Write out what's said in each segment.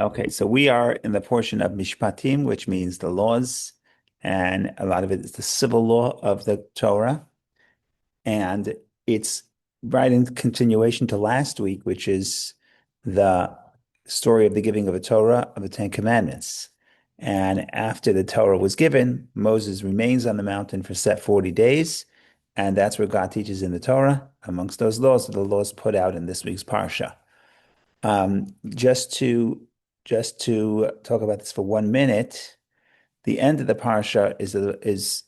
Okay, so we are in the portion of Mishpatim, which means the laws, and a lot of it is the civil law of the Torah. And it's right in continuation to last week, which is the story of the giving of the Torah of the Ten Commandments. And after the Torah was given, Moses remains on the mountain for set 40 days. And that's where God teaches in the Torah. Amongst those laws are the laws put out in this week's Parsha. Just to talk about this for 1 minute, the end of the parsha is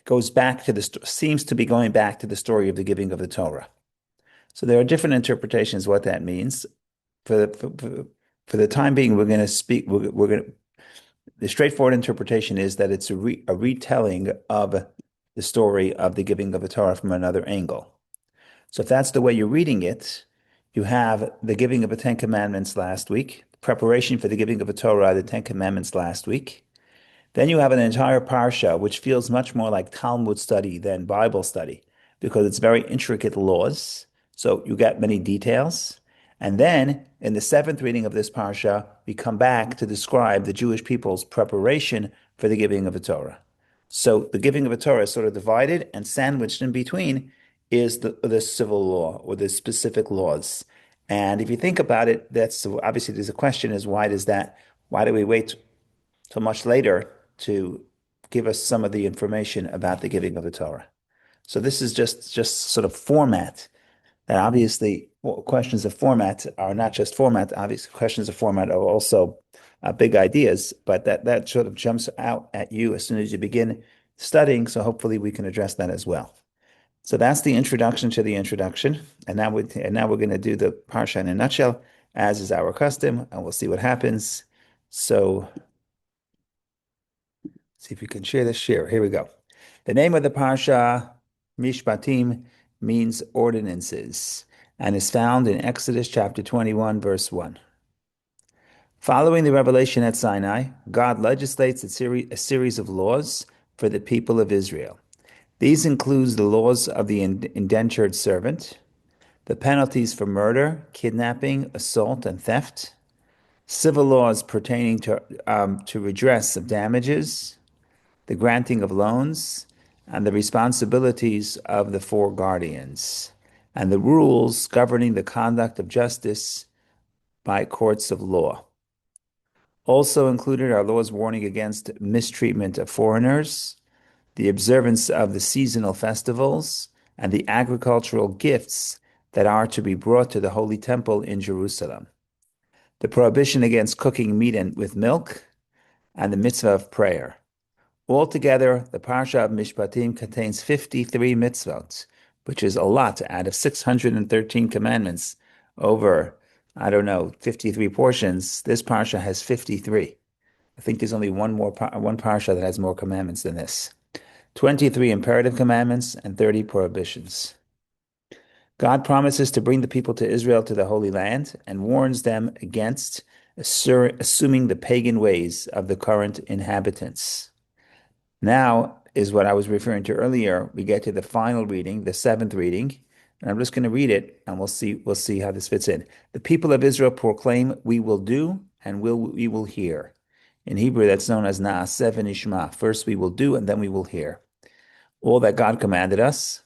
goes back to seems to be going back to the story of the giving of the Torah. So there are different interpretations what that means. For the time being, we're going to speak. We're going to the straightforward interpretation is that it's a retelling of the story of the giving of the Torah from another angle. So if that's the way you're reading it, you have the giving of the Ten Commandments last week, preparation for the giving of the Torah, the Ten Commandments last week. Then you have an entire parsha, which feels much more like Talmud study than Bible study, because it's very intricate laws. So you get many details. And then in the seventh reading of this parsha, we come back to describe the Jewish people's preparation for the giving of the Torah. So the giving of the Torah is sort of divided, and sandwiched in between is the civil law or the specific laws. And if you think about it, that's obviously there's a question is why do we wait till much later to give us some of the information about the giving of the Torah? So this is just sort of format. And obviously, questions of format are not just format. Obviously, questions of format are also big ideas, but that sort of jumps out at you as soon as you begin studying. So hopefully, we can address that as well. So that's the introduction to the introduction, and now we're going to do the parsha in a nutshell, as is our custom, and we'll see what happens. So, see if we can share this. Share. Here we go. The name of the parsha, Mishpatim, means ordinances, and is found in Exodus chapter 21, verse 1. Following the revelation at Sinai, God legislates a series of laws for the people of Israel. These include the laws of the indentured servant, the penalties for murder, kidnapping, assault, and theft, civil laws pertaining to redress of damages, the granting of loans, and the responsibilities of the four guardians, and the rules governing the conduct of justice by courts of law. Also included are laws warning against mistreatment of foreigners, the observance of the seasonal festivals, and the agricultural gifts that are to be brought to the Holy Temple in Jerusalem, the prohibition against cooking meat with milk, and the mitzvah of prayer. Altogether, the Parsha of Mishpatim contains 53 mitzvot, which is a lot out of 613 commandments over, 53 portions. This Parsha has 53. I think there's only one Parsha that has more commandments than this. 23 imperative commandments and 30 prohibitions. God promises to bring the people to Israel to the Holy Land and warns them against assuming the pagan ways of the current inhabitants. Now is what I was referring to earlier. We get to the final reading, the seventh reading, and I'm just going to read it, and we'll see how this fits in. The people of Israel proclaim, "We will do, and we will hear." In Hebrew, that's known as Na'aseh v'nishma. First we will do, and then we will hear. All that God commanded us.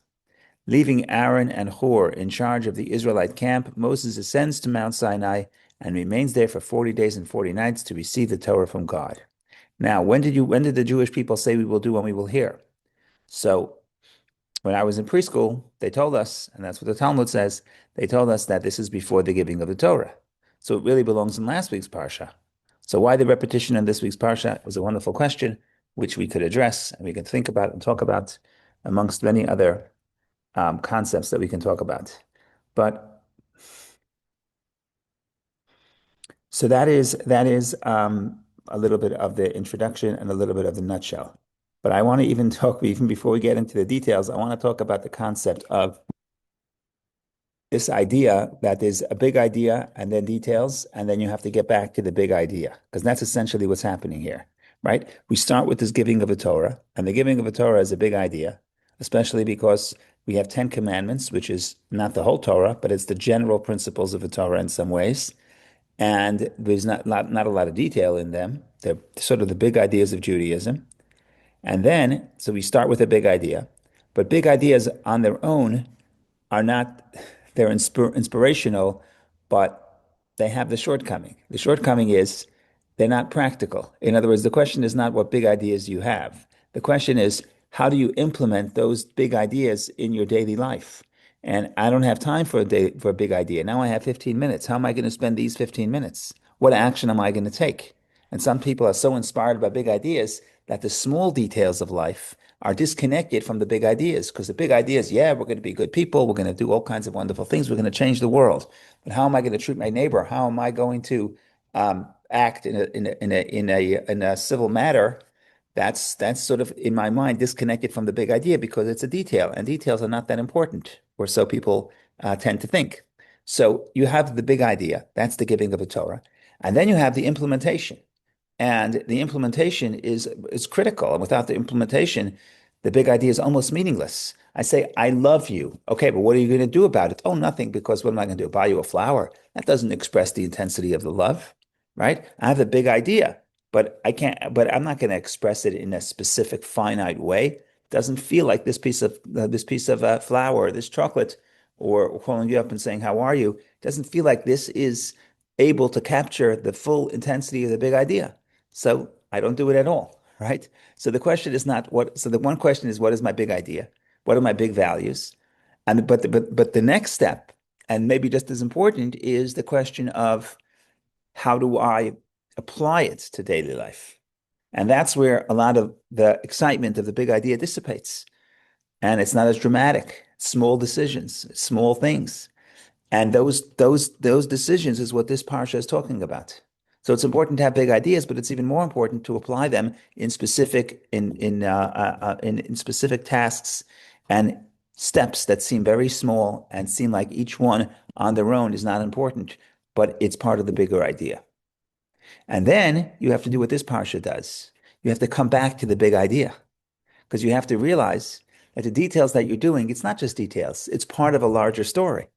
Leaving Aaron and Hur in charge of the Israelite camp, Moses ascends to Mount Sinai and remains there for 40 days and 40 nights to receive the Torah from God. Now, when did the Jewish people say we will do and we will hear? So when I was in preschool, they told us, and that's what the Talmud says, they told us that this is before the giving of the Torah. So it really belongs in last week's Parsha. So why the repetition in this week's Parsha? It was a wonderful question, which we could address and we can think about and talk about amongst many other concepts that we can talk about. But so that is a little bit of the introduction and a little bit of the nutshell. But I want to even talk, even before we get into the details, I want to talk about the concept of this idea that there's a big idea and then details, and then you have to get back to the big idea, because that's essentially what's happening here, right? We start with this giving of the Torah, and the giving of the Torah is a big idea, especially because we have 10 commandments, which is not the whole Torah, but it's the general principles of the Torah in some ways. and there's not a lot of detail in them. They're sort of the big ideas of Judaism. And then, so we start with a big idea, but big ideas on their own are not, they're inspirational, but they have the shortcoming. The shortcoming is they're not practical. In other words, the question is not what big ideas you have. The question is, how do you implement those big ideas in your daily life? And I don't have time for for a big idea. Now I have 15 minutes. How am I going to spend these 15 minutes? What action am I going to take? And some people are so inspired by big ideas that the small details of life are disconnected from the big ideas, because the big ideas, yeah, we're going to be good people, we're going to do all kinds of wonderful things, we're going to change the world. But how am I going to treat my neighbor? How am I going to act in a civil matter? That's sort of in my mind disconnected from the big idea because it's a detail, and details are not that important, or so people tend to think. So you have the big idea, that's the giving of the Torah, and then you have the implementation. And the implementation is critical. And without the implementation, the big idea is almost meaningless. I say, I love you. Okay, but what are you going to do about it? Oh, nothing, because what am I going to do? Buy you a flower? That doesn't express the intensity of the love, right? I have a big idea, but but I'm not going to express it in a specific finite way. It doesn't feel like this piece of flour, this chocolate, or calling you up and saying, how are you? It doesn't feel like this is able to capture the full intensity of the big idea. So I don't do it at all, right? So the question is not what, so the one question is, what is my big idea? What are my big values? And but the next step, and maybe just as important, is the question of how do I apply it to daily life? And that's where a lot of the excitement of the big idea dissipates. And it's not as dramatic. Small decisions, small things. And those decisions is what this parsha is talking about. So it's important to have big ideas, but it's even more important to apply them in specific tasks and steps that seem very small and seem like each one on their own is not important, but it's part of the bigger idea. And then you have to do what this parsha does. You have to come back to the big idea because you have to realize that the details that you're doing, it's not just details, it's part of a larger story.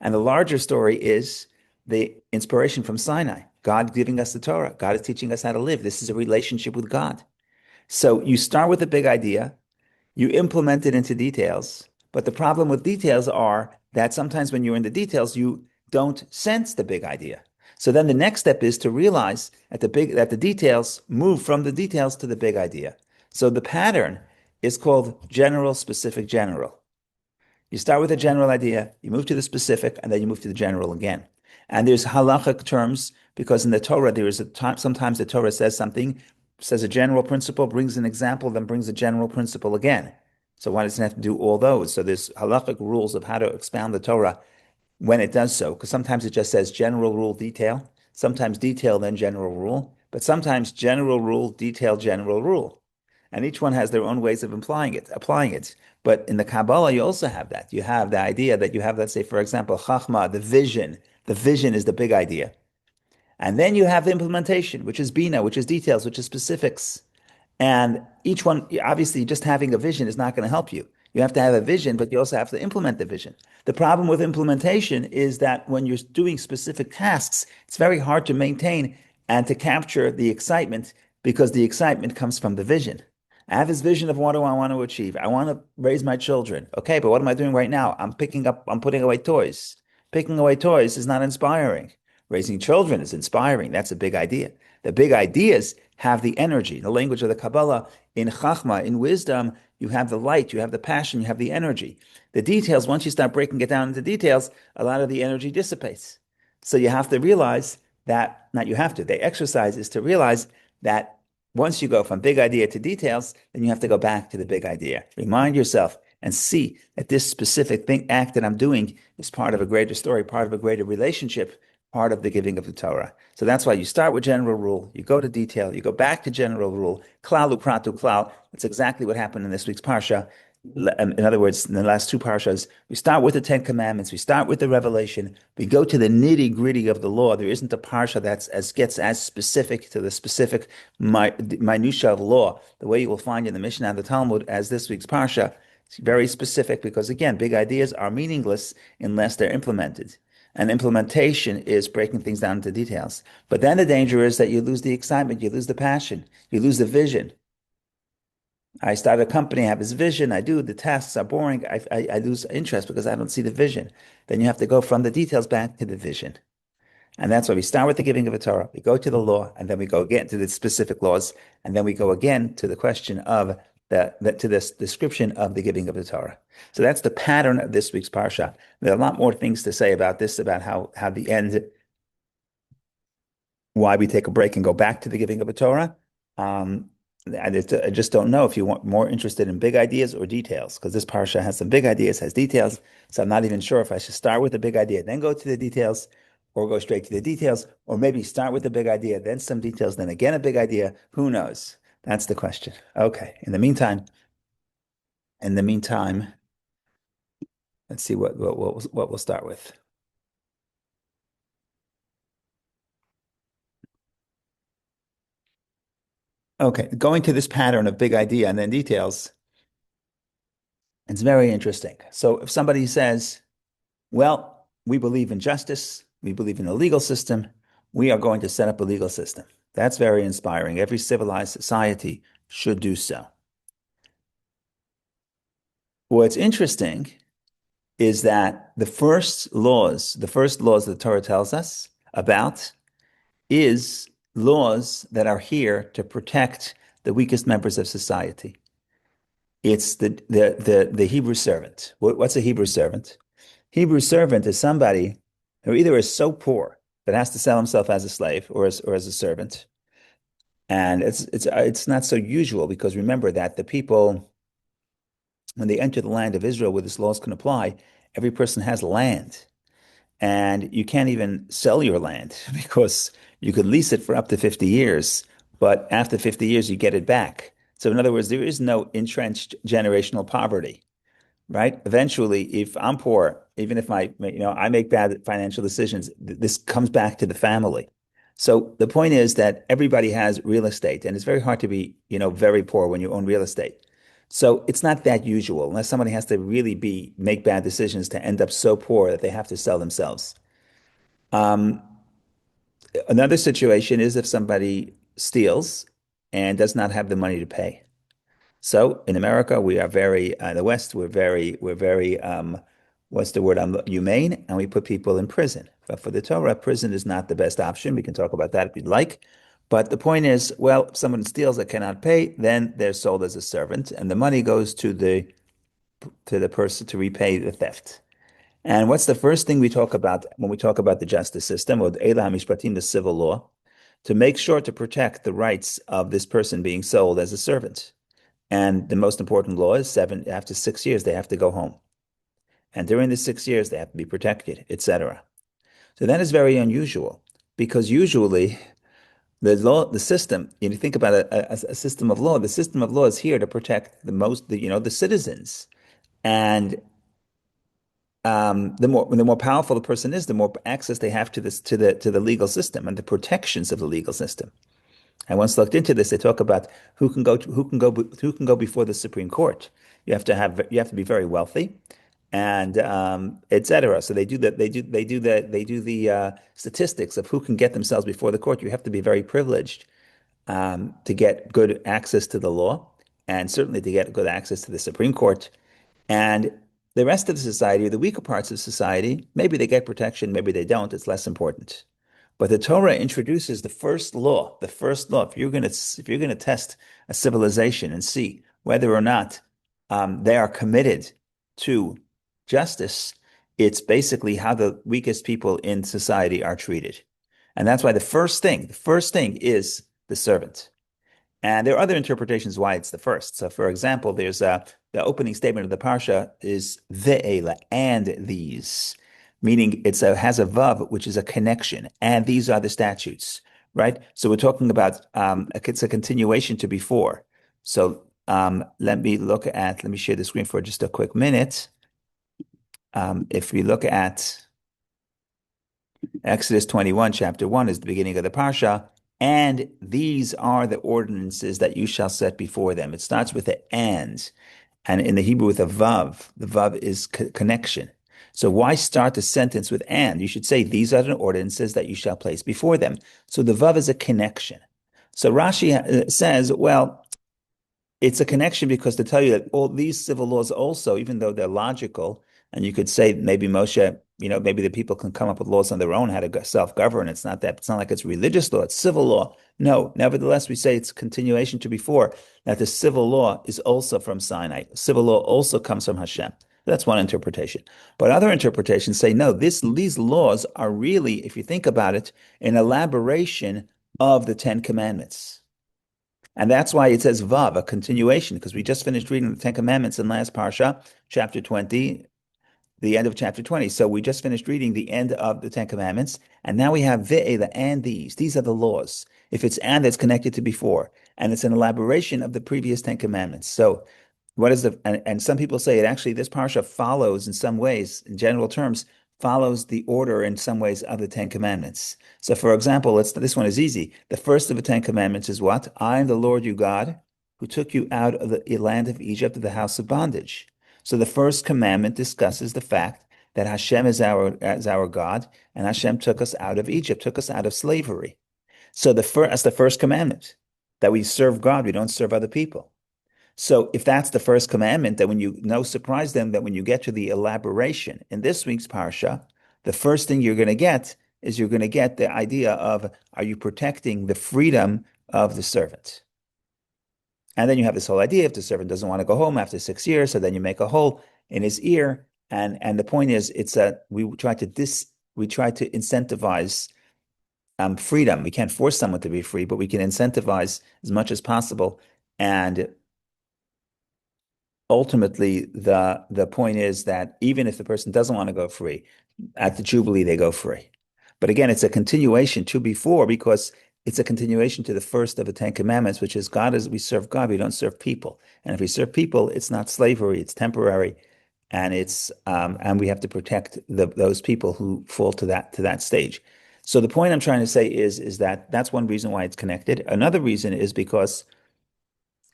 And the larger story is the inspiration from Sinai, God giving us the Torah. God is teaching us how to live. This is a relationship with God. So you start with a big idea, you implement it into details. But the problem with details are that sometimes when you're in the details, you don't sense the big idea. So then the next step is to realize that the details move from the details to the big idea. So the pattern is called general, specific, general. You start with a general idea, you move to the specific, and then you move to the general again. And there's halachic terms because in the Torah there is a time. Sometimes the Torah says something, says a general principle, brings an example, then brings a general principle again. So why does it have to do all those? So there's halachic rules of how to expound the Torah when it does so, because sometimes it just says general rule, detail, sometimes detail, then general rule, but sometimes general rule, detail, general rule. And each one has their own ways of applying it. But in the Kabbalah, you also have that. You have the idea that you have, let's say, for example, Chachma, the vision. The vision is the big idea. And then you have the implementation, which is Bina, which is details, which is specifics. And each one, obviously, just having a vision is not going to help you. You have to have a vision, but you also have to implement the vision. The problem with implementation is that when you're doing specific tasks, it's very hard to maintain and to capture the excitement because the excitement comes from the vision. I have this vision of what do I want to achieve. I want to raise my children. Okay, but what am I doing right now? I'm putting away toys. Picking away toys is not inspiring. Raising children is inspiring. That's a big idea. The big ideas have the energy, the language of the Kabbalah. In Chachma, in wisdom, you have the light, you have the passion, you have the energy. The details, once you start breaking it down into details, a lot of the energy dissipates. So you have to realize that, not you have to, the exercise is to realize that once you go from big idea to details, then you have to go back to the big idea. Remind yourself and see that this specific act that I'm doing is part of a greater story, part of a greater relationship, part of the giving of the Torah. So that's why you start with general rule, you go to detail, you go back to general rule, klal upratu klal. That's exactly what happened in this week's parsha. In other words, in the last two parshas, we start with the Ten Commandments, we start with the revelation, we go to the nitty-gritty of the law. There isn't a parsha gets as specific to the specific minutia of law, the way you will find in the Mishnah and the Talmud as this week's parsha. It's very specific because, again, big ideas are meaningless unless they're implemented. And implementation is breaking things down into details. But then the danger is that you lose the excitement, you lose the passion, you lose the vision. I start a company, I have this vision, I do, the tasks are boring, I lose interest because I don't see the vision. Then you have to go from the details back to the vision. And that's why we start with the giving of a Torah, we go to the law, and then we go again to the specific laws, and then we go again to the question of to this description of the giving of the Torah. So that's the pattern of this week's parsha. There are a lot more things to say about this, about how the end, why we take a break and go back to the giving of a Torah. I just don't know if you want more interested in big ideas or details, because this parsha has some big ideas, has details. So I'm not even sure if I should start with the big idea, then go to the details, or go straight to the details, or maybe start with the big idea, then some details, then again a big idea. Who knows? That's the question. Okay. In the meantime, let's see what we'll start with. Okay, going to this pattern of big idea and then details, it's very interesting. So if somebody says, well, we believe in justice, we believe in a legal system, we are going to set up a legal system. That's very inspiring. Every civilized society should do so. What's interesting is that the first laws that the Torah tells us about is laws that are here to protect the weakest members of society. It's the Hebrew servant. What's a Hebrew servant? Hebrew servant is somebody who either is so poor that has to sell himself as a slave or as a servant. And it's not so usual because remember that the people, when they enter the land of Israel where this laws can apply, every person has land. And you can't even sell your land because you could lease it for up to 50 years, but after 50 years, you get it back. So, in other words, there is no entrenched generational poverty, right? Eventually, if I'm poor, even if I make bad financial decisions, this comes back to the family. So the point is that everybody has real estate, and it's very hard to be, very poor when you own real estate. So it's not that usual unless somebody has to really make bad decisions to end up so poor that they have to sell themselves. Um, Another situation is if somebody steals and does not have the money to pay. So in America, we are in the West, we're very, what's the word? Humane, and we put people in prison. But for the Torah, prison is not the best option. We can talk about that if you'd like. But the point is, well, if someone steals that cannot pay, then they're sold as a servant, and the money goes to the person to repay the theft. And what's the first thing we talk about when we talk about the justice system, or the Elah Mishpatim, the civil law, to make sure to protect the rights of this person being sold as a servant? And the most important law is after 6 years, they have to go home. And during the 6 years, they have to be protected, etc. So that is very unusual because usually the system, you think about a system of law, the system of law is here to protect the citizens. And the more powerful the person is, the more access they have to the legal system and the protections of the legal system. I once looked into this. They talk about who can go before the Supreme Court. You have to be very wealthy, and etc. So they do that. They do the statistics of who can get themselves before the court. You have to be very privileged to get good access to the law, and certainly to get good access to the Supreme Court. And the rest of the society, the weaker parts of society, maybe they get protection, maybe they don't. It's less important. But the Torah introduces the first law. The first law. If you're gonna test a civilization and see whether or not they are committed to justice, it's basically how the weakest people in society are treated, and that's why the first thing is the servant. And there are other interpretations why it's the first. So, for example, the opening statement of the parsha is ve'ela, and these, meaning has a vav, which is a connection, and these are the statutes, right? So we're talking about it's a continuation to before. So let me share the screen for just a quick minute. If we look at Exodus 21, chapter 1 is the beginning of the parsha. And these are the ordinances that you shall set before them. It starts with the and in the Hebrew with a vav. The vav is connection. So why start the sentence with and? You should say, these are the ordinances that you shall place before them. So the vav is a connection. So Rashi says, well, it's a connection because to tell you that all these civil laws also, even though they're logical, and you could say maybe Moshe, maybe the people can come up with laws on their own how to self-govern. It's not like it's religious law, it's civil law. No, nevertheless, we say it's continuation to before, that the civil law is also from Sinai. Civil law also comes from Hashem. That's one interpretation. But other interpretations say, no, these laws are really, if you think about it, an elaboration of the Ten Commandments. And that's why it says Vav, a continuation, because we just finished reading the Ten Commandments in last Parsha, chapter 20, the end of chapter 20. So we just finished reading the end of the Ten Commandments, and now we have Ve'ela, and these. These are the laws. If it's and, it's connected to before, and it's an elaboration of the previous Ten Commandments. So what is and some people say it actually, this Parsha follows in some ways, in general terms, follows the order in some ways of the Ten Commandments. So, for example, this one is easy. The first of the Ten Commandments is what? I am the Lord your God, who took you out of the land of Egypt, of the house of bondage. So the first commandment discusses the fact that Hashem is our God, and Hashem took us out of Egypt, took us out of slavery. So that's the first commandment, that we serve God, we don't serve other people. So if that's the first commandment, then no surprise then that when you get to the elaboration in this week's parsha, the first thing you're going to get is you're going to get the idea of, are you protecting the freedom of the servant? And then you have this whole idea, if the servant doesn't want to go home after 6 years, so then you make a hole in his ear. And the point is, it's that we try to incentivize freedom. We can't force someone to be free, but we can incentivize as much as possible. And ultimately, the point is that even if the person doesn't want to go free, at the Jubilee, they go free. But again, it's a continuation to before, because it's a continuation to the first of the Ten Commandments, which is we serve God, we don't serve people. And if we serve people, it's not slavery, it's temporary. And and we have to protect those people who fall to that stage. So the point I'm trying to say is that that's one reason why it's connected. Another reason is because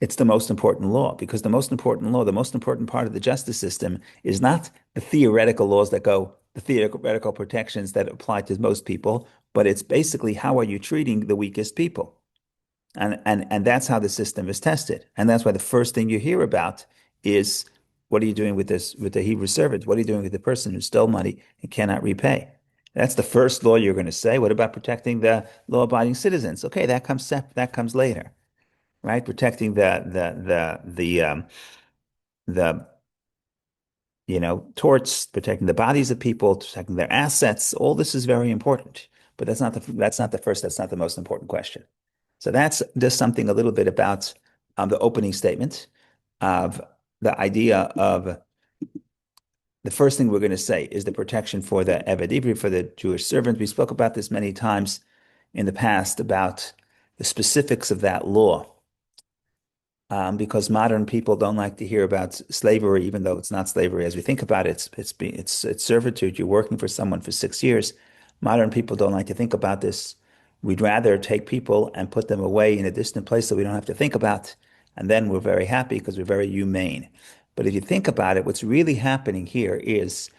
it's the most important law, because the most important part of the justice system is not the theoretical laws the theoretical protections that apply to most people, but it's basically how are you treating the weakest people? And that's how the system is tested. And that's why the first thing you hear about is, what are you doing with the Hebrew servant? What are you doing with the person who stole money and cannot repay? That's the first law you're going to say. What about protecting the law-abiding citizens? Okay, that comes later, right? Protecting the torts, protecting the bodies of people, protecting their assets. All this is very important, but that's not the first. That's not the most important question. So that's just something a little bit about the opening statement of the idea of the first thing we're going to say is the protection for the Eved Ivri, for the Jewish servant. We spoke about this many times in the past about the specifics of that law. Because modern people don't like to hear about slavery, even though it's not slavery as we think about it. It's servitude. You're working for someone for 6 years. Modern people don't like to think about this. We'd rather take people and put them away in a distant place that we don't have to think about, and then we're very happy because we're very humane. But if you think about it, what's really happening here is,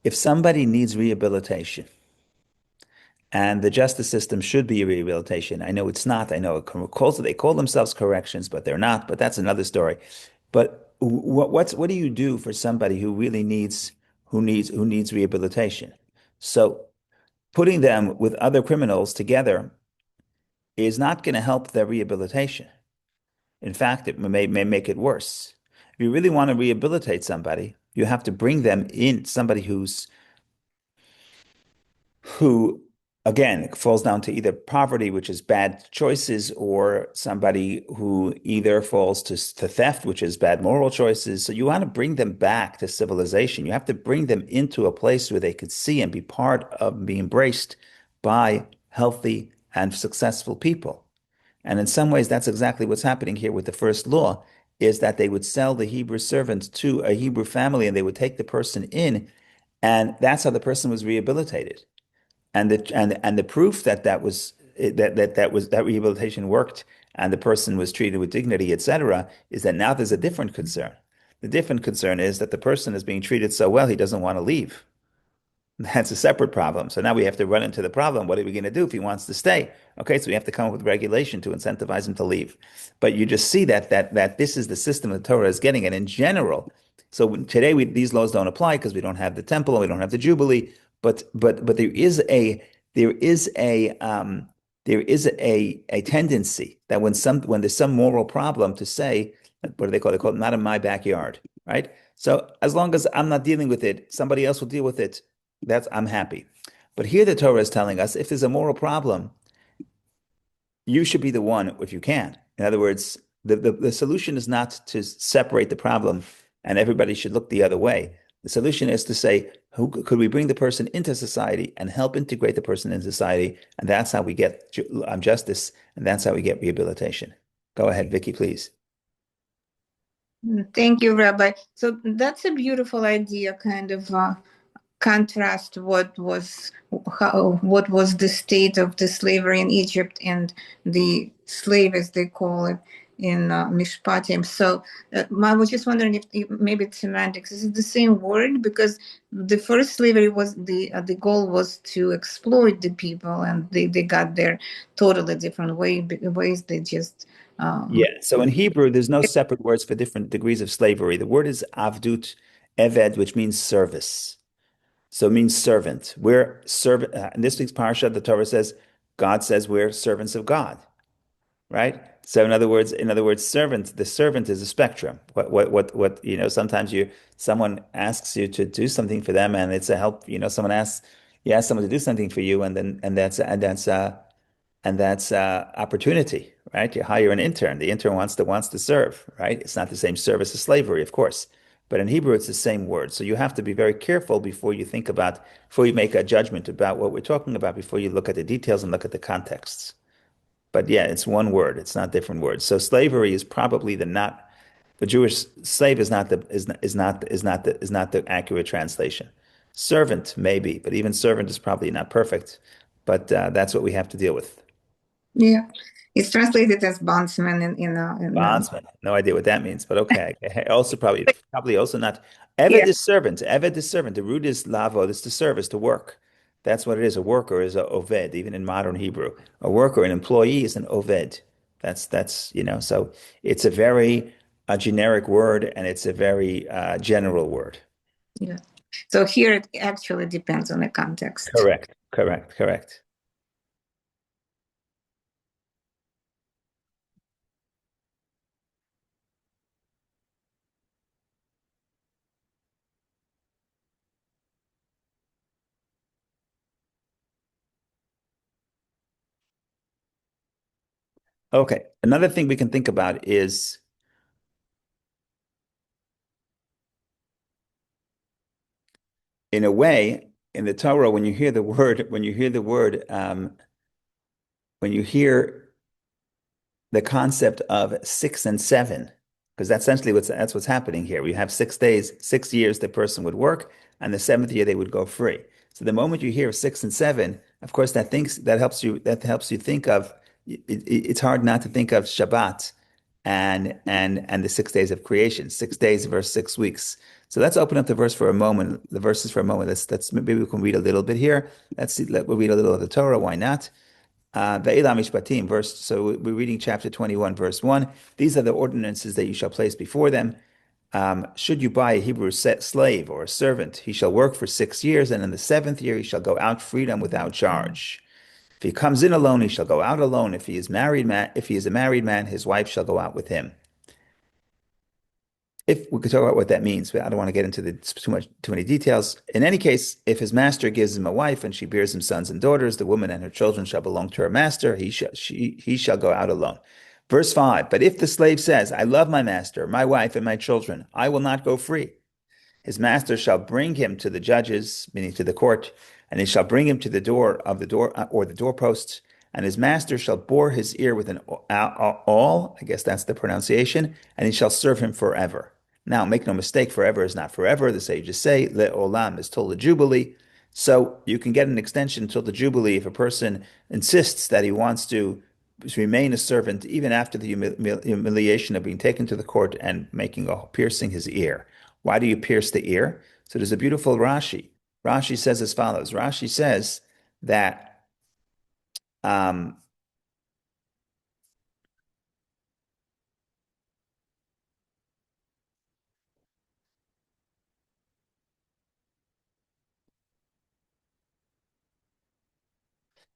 if somebody needs rehabilitation, and the justice system should be a rehabilitation. I know it's not. I know they call themselves corrections, but they're not. But that's another story. But what do you do for somebody who really needs rehabilitation? So putting them with other criminals together is not going to help their rehabilitation. In fact, it may make it worse. If you really want to rehabilitate somebody, you have to bring them in, somebody who again falls down to either poverty, which is bad choices, or somebody who either falls to theft, which is bad moral choices. So you want to bring them back to civilization. You have to bring them into a place where they could see and be part of, be embraced by healthy and successful people. And in some ways, that's exactly what's happening here with the first law, is that they would sell the Hebrew servant to a Hebrew family, and they would take the person in, and that's how the person was rehabilitated. And the proof that that rehabilitation worked and the person was treated with dignity, etc., is that now there's a different concern. The different concern is that the person is being treated so well he doesn't want to leave. That's a separate problem. So now we have to run into the problem. What are we going to do if he wants to stay? Okay, so we have to come up with regulation to incentivize him to leave. But you just see that this is the system the Torah is getting. And in general, so today these laws don't apply because we don't have the temple and we don't have the jubilee. But there is a tendency that when there's some moral problem to say, what do they call it? They call it not in my backyard, right? So as long as I'm not dealing with it, somebody else will deal with it. That's I'm happy. But here the Torah is telling us if there's a moral problem, you should be the one if you can. In other words, the solution is not to separate the problem and everybody should look the other way. The solution is to say, who could we bring the person into society and help integrate the person in society? And that's how we get justice, and that's how we get rehabilitation. Go ahead, Vicky, please. Thank you, Rabbi. So that's a beautiful idea, kind of contrast what was the state of the slavery in Egypt and the slave, as they call it, in Mishpatim. So I was just wondering if maybe it's semantics. Is it the same word? Because the first slavery was the goal was to exploit the people, and they got their totally different ways. They just Yeah. So in Hebrew, there's no separate words for different degrees of slavery. The word is avdut, eved, which means service. So it means servant. We're servant. In this week's parsha, the Torah says, God says we're servants of God, right? So in other words, servant. The servant is a spectrum. Sometimes someone asks you to do something for them, and it's a help. You ask someone to do something for you, and that's opportunity, right? You hire an intern. The intern wants to serve, right? It's not the same service as slavery, of course, but in Hebrew it's the same word. So you have to be very careful before you make a judgment about what we're talking about, before you look at the details and look at the contexts. But yeah, it's one word. It's not different words. So slavery is probably the Jewish slave is not the accurate translation. Servant maybe, but even servant is probably not perfect. But that's what we have to deal with. yeah, it's translated as bondsman in Bondsman. No idea what that means, but okay. Also probably also not. yeah. Eved is servant. Eved is servant. The root is lavod. It's to serve, is to work. That's what it is. A worker is a oved, even in modern Hebrew. A worker, an employee is an oved. So it's a very generic word and it's a very general word. Yeah. So here it actually depends on the context. Correct. Correct. Correct. Okay. Another thing we can think about is in a way, in the Torah, when you hear the concept of 6 and 7, because that's what's happening here. We have 6 days, 6 years the person would work, and the seventh year they would go free. So the moment you hear 6 and 7, of course, that helps you think of. It's hard not to think of Shabbat and the 6 days of creation, 6 days versus 6 weeks. So let's open up the verses for a moment. Let's maybe we can read a little bit here. We'll read a little of the Torah. Why not? Ve'ila Mishpatim, so we're reading chapter 21, verse 1. These are the ordinances that you shall place before them. Should you buy a Hebrew slave or a servant, he shall work for 6 years, and in the seventh year he shall go out freedom without charge. If he comes in alone, he shall go out alone. If he is a married man, his wife shall go out with him. If we could talk about what that means, but I don't want to get into too many details. In any case, if his master gives him a wife and she bears him sons and daughters, the woman and her children shall belong to her master. He shall go out alone. Verse 5, but if the slave says, I love my master, my wife, and my children, I will not go free. His master shall bring him to the judges, meaning to the court, and he shall bring him to the door of the door or the doorposts, and his master shall bore his ear with an awl, I guess that's the pronunciation, and he shall serve him forever. Now, make no mistake, forever is not forever. The sages say, le'olam is till the Jubilee. So you can get an extension until the Jubilee if a person insists that he wants to remain a servant even after the humiliation of being taken to the court and piercing his ear. Why do you pierce the ear? So there's a beautiful Rashi. Rashi says as follows. Rashi says that um,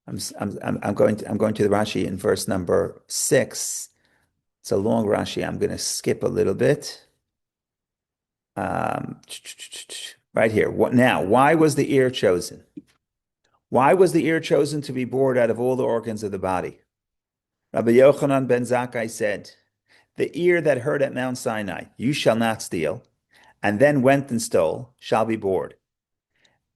I'm going to the Rashi in verse number 6. It's a long Rashi. I'm going to skip a little bit. Um, right here. What now? Why was the ear chosen? Why was the ear chosen to be bored out of all the organs of the body? Rabbi Yochanan ben Zakkai said, "The ear that heard at Mount Sinai, you shall not steal, and then went and stole, shall be bored."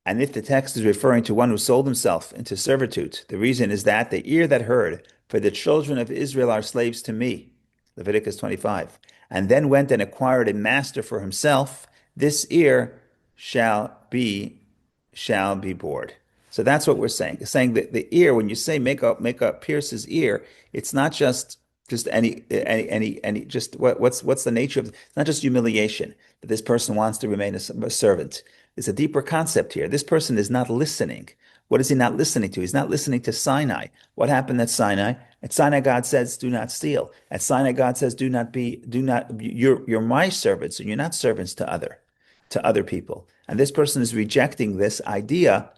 And if the text is referring to one who sold himself into servitude, the reason is that the ear that heard, "For the children of Israel are slaves to me," Leviticus 25, and then went and acquired a master for himself, this ear shall be bored. So that's what we're saying. It's saying that the ear, when you say make up pierce his ear, it's not just any just what's the nature of it's not just humiliation that this person wants to remain a servant. There's a deeper concept here. This person is not listening. What is he not listening to? He's not listening to Sinai. What happened at Sinai? At Sinai, God says, "Do not steal." At Sinai, God says, do not. You're my servants, and you're not servants to other people." And this person is rejecting this idea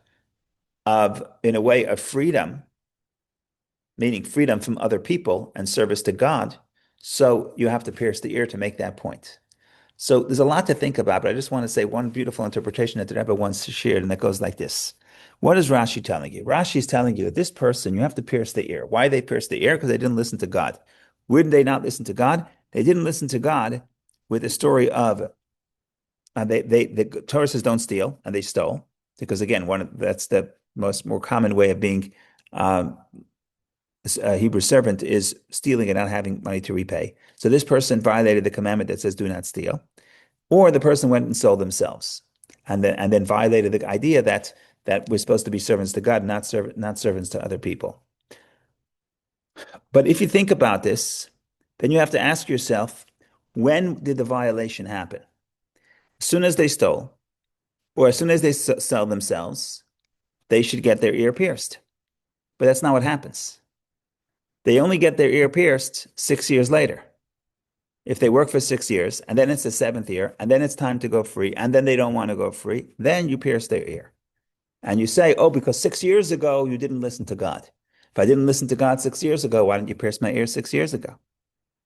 of, in a way, of freedom, meaning freedom from other people and service to God. So you have to pierce the ear to make that point. So there's a lot to think about, but I just want to say one beautiful interpretation that the Rebbe once shared, and that goes like this. What is Rashi telling you? Rashi is telling you that this person, you have to pierce the ear. Why they pierce the ear? Because they didn't listen to God. Where did they not listen to God? They didn't listen to God with the story of the Torah says don't steal, and they stole because again, that's the more common way of being um, a Hebrew servant is stealing and not having money to repay. So this person violated the commandment that says do not steal, or the person went and sold themselves, and then violated the idea that we're supposed to be servants to God, not servants to other people. But if you think about this, then you have to ask yourself, when did the violation happen? As soon as they stole, or as soon as they sell themselves, they should get their ear pierced. But that's not what happens. They only get their ear pierced 6 years later. If they work for 6 years, and then it's the seventh year, and then it's time to go free, and then they don't want to go free, then you pierce their ear. And you say, oh, because 6 years ago you didn't listen to God. If I didn't listen to God 6 years ago, why didn't you pierce my ear 6 years ago?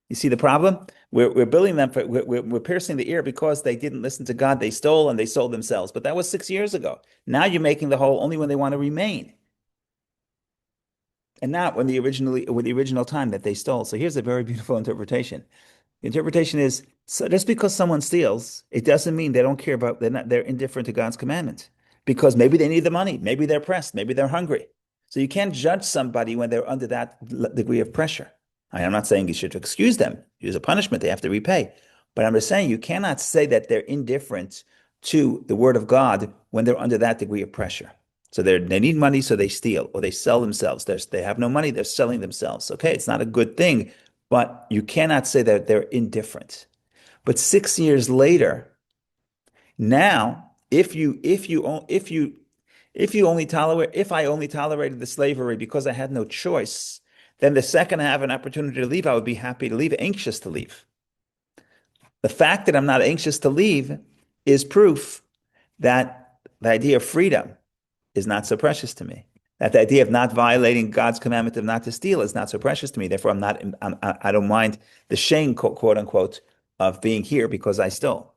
You see the problem? We're billing them for we're piercing the ear because they didn't listen to God. They stole and they sold themselves. But that was 6 years ago. Now you're making the hole only when they want to remain, and not when the original time that they stole. So here's a very beautiful interpretation. The interpretation is, so just because someone steals, it doesn't mean they don't care about they're indifferent to God's commandment. Because maybe they need the money, maybe they're pressed, maybe they're hungry. So you can't judge somebody when they're under that degree of pressure. I'm not saying you should excuse them. Use a punishment, they have to repay. But I'm just saying you cannot say that they're indifferent to the word of God when they're under that degree of pressure. So they need money, so they steal or they sell themselves. They have no money, they're selling themselves. Okay, it's not a good thing, but you cannot say that they're indifferent. But 6 years later, now, if I only tolerated the slavery because I had no choice, then the second I have an opportunity to leave, I would be happy to leave, anxious to leave. The fact that I'm not anxious to leave is proof that the idea of freedom is not so precious to me. That the idea of not violating God's commandment of not to steal is not so precious to me. Therefore, I don't mind the shame, quote unquote, of being here because I stole.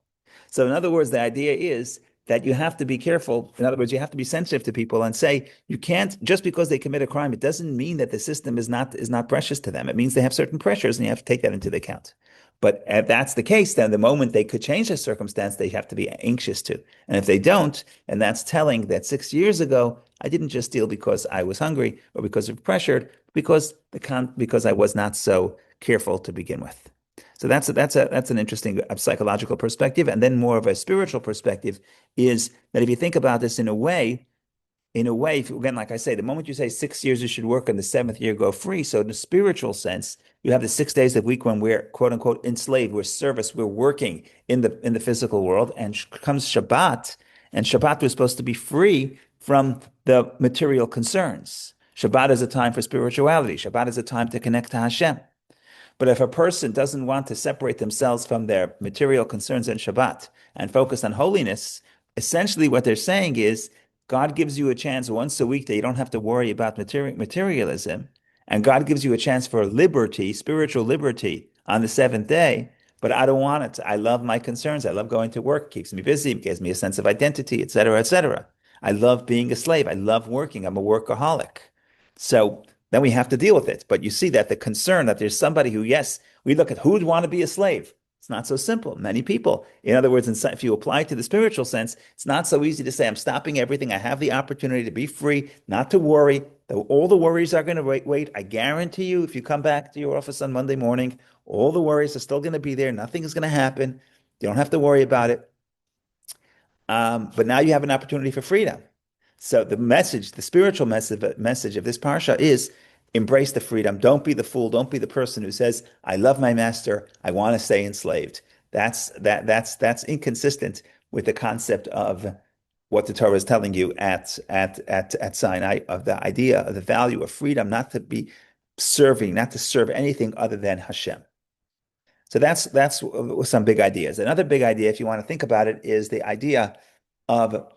So in other words, the idea is that you have to be careful. In other words, you have to be sensitive to people and say you can't just because they commit a crime. It doesn't mean that the system is not precious to them. It means they have certain pressures, and you have to take that into account. But if that's the case, then the moment they could change the circumstance, they have to be anxious to. And if they don't, and that's telling that 6 years ago, I didn't just steal because I was hungry or because of pressure, because I was not so careful to begin with. So that's an interesting psychological perspective, and then more of a spiritual perspective is that if you think about this again, like I say, the moment you say 6 years you should work and the seventh year go free. So in the spiritual sense, you have the 6 days of the week when we're quote unquote enslaved, we're service, we're working in the physical world, and comes Shabbat, And Shabbat was supposed to be free from the material concerns. Shabbat is a time for spirituality. Shabbat is a time to connect to Hashem. But if a person doesn't want to separate themselves from their material concerns in Shabbat and focus on holiness, essentially what they're saying is God gives you a chance once a week that you don't have to worry about materialism, and God gives you a chance for liberty, spiritual liberty, on the seventh day. But I don't want it. I love my concerns. I love going to work. It keeps me busy. It gives me a sense of identity, etc., etc. I love being a slave. I love working. I'm a workaholic. So then we have to deal with it. But you see that the concern that there's somebody who, yes, we look at who would want to be a slave. It's not so simple. Many people. In other words, if you apply it to the spiritual sense, it's not so easy to say, I'm stopping everything. I have the opportunity to be free, not to worry. All the worries are going to wait. I guarantee you, if you come back to your office on Monday morning, all the worries are still going to be there. Nothing is going to happen. You don't have to worry about it. But now you have an opportunity for freedom. So the message, the spiritual message of this parsha is embrace the freedom. Don't be the fool. Don't be the person who says, I love my master. I want to stay enslaved. That's inconsistent with the concept of what the Torah is telling you at Sinai, of the idea of the value of freedom, not to be serving, not to serve anything other than Hashem. So that's some big ideas. Another big idea, if you want to think about it, is the idea of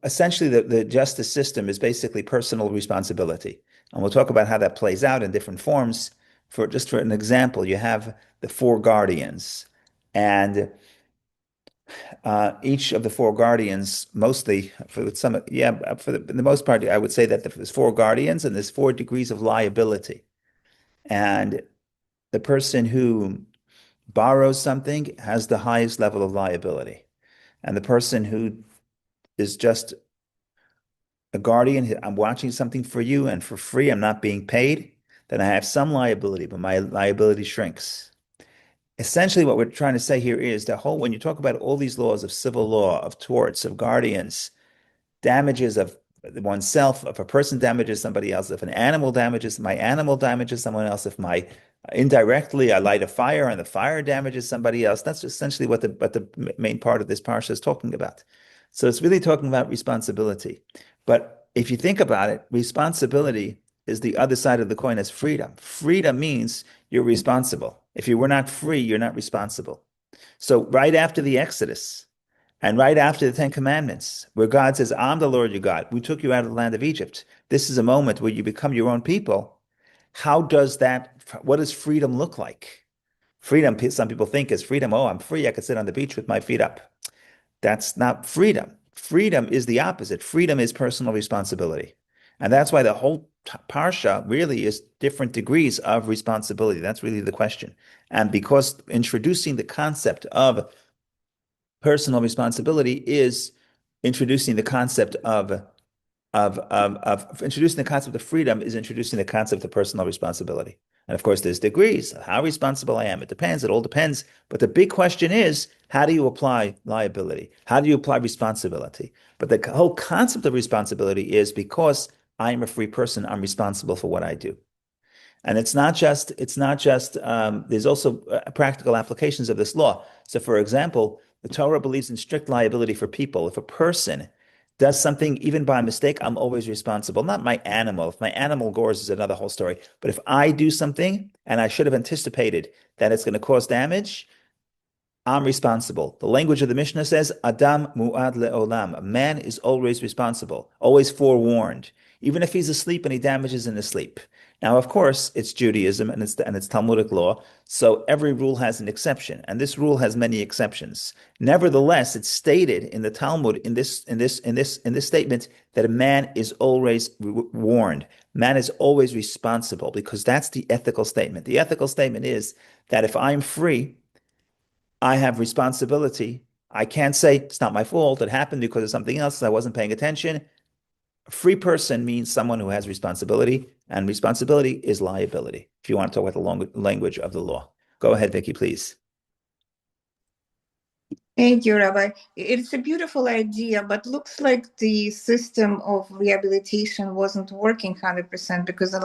essentially the justice system is basically personal responsibility. And we'll talk about how that plays out in different forms. For an example, you have the four guardians, and each of the four guardians, mostly for the most part, I would say that there's four guardians and there's four degrees of liability. And the person who borrows something has the highest level of liability. And the person who is just a guardian, I'm watching something for you and for free, I'm not being paid, then I have some liability, but my liability shrinks. Essentially, what we're trying to say here is when you talk about all these laws of civil law, of torts, of guardians, damages of oneself, if a person damages somebody else, if an animal damages someone else, if indirectly I light a fire and the fire damages somebody else, that's essentially what the main part of this parsha is talking about. So it's really talking about responsibility. But if you think about it, responsibility is the other side of the coin as freedom. Freedom means you're responsible. If you were not free, you're not responsible. So right after the Exodus, and right after the Ten Commandments, where God says, I'm the Lord your God, we took you out of the land of Egypt. This is a moment where you become your own people. What does freedom look like? Freedom, some people think is freedom. Oh, I'm free. I can sit on the beach with my feet up. That's not freedom. Freedom is the opposite. Freedom is personal responsibility. And that's why the whole parsha really is different degrees of responsibility. That's really the question. And because introducing the concept of personal responsibility is introducing the concept of introducing the concept of freedom is introducing the concept of personal responsibility. And of course, there's degrees of how responsible I am. It depends. It all depends. But the big question is, how do you apply liability? How do you apply responsibility? But the whole concept of responsibility is because I'm a free person, I'm responsible for what I do. And it's not just, there's also practical applications of this law. So for example, the Torah believes in strict liability for people. If a person does something, even by mistake, I'm always responsible. Not my animal. If my animal gores is another whole story. But if I do something and I should have anticipated that it's going to cause damage, I'm responsible. The language of the Mishnah says, Adam mu'ad le'olam. A man is always responsible, always forewarned, even if he's asleep and he damages in his sleep. Now, of course, it's Judaism and it's Talmudic law, so every rule has an exception, and this rule has many exceptions. Nevertheless, it's stated in the Talmud in this statement that a man is always warned. Man is always responsible because that's the ethical statement. The ethical statement is that if I'm free, I have responsibility. I can't say it's not my fault. It happened because of something else. I wasn't paying attention. A free person means someone who has responsibility, and responsibility is liability. If you want to talk about the language of the law, go ahead, Vicky, please. Thank you, Rabbi. It's a beautiful idea, but looks like the system of rehabilitation wasn't working 100% because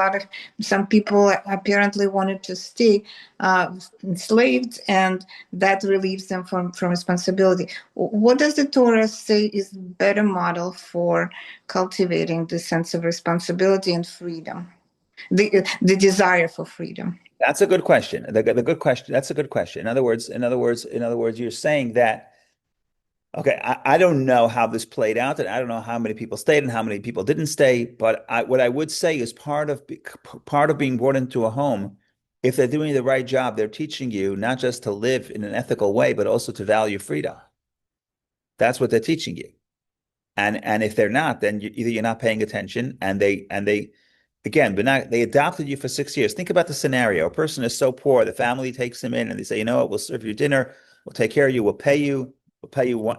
some people apparently wanted to stay enslaved, and that relieves them from responsibility. What does the Torah say is better model for cultivating the sense of responsibility and freedom, the desire for freedom? That's a good question. The good question. That's a good question. In other words, you're saying that, okay, I don't know how this played out, and I don't know how many people stayed and how many people didn't stay. But what I would say is part of being brought into a home, if they're doing the right job, they're teaching you not just to live in an ethical way, but also to value freedom. That's what they're teaching you. And if they're not, then either you're not paying attention, and they again, but not they adopted you for 6 years. Think about the scenario. A person is so poor, the family takes him in and they say, you know what, we'll serve you dinner, we'll take care of you, we'll pay you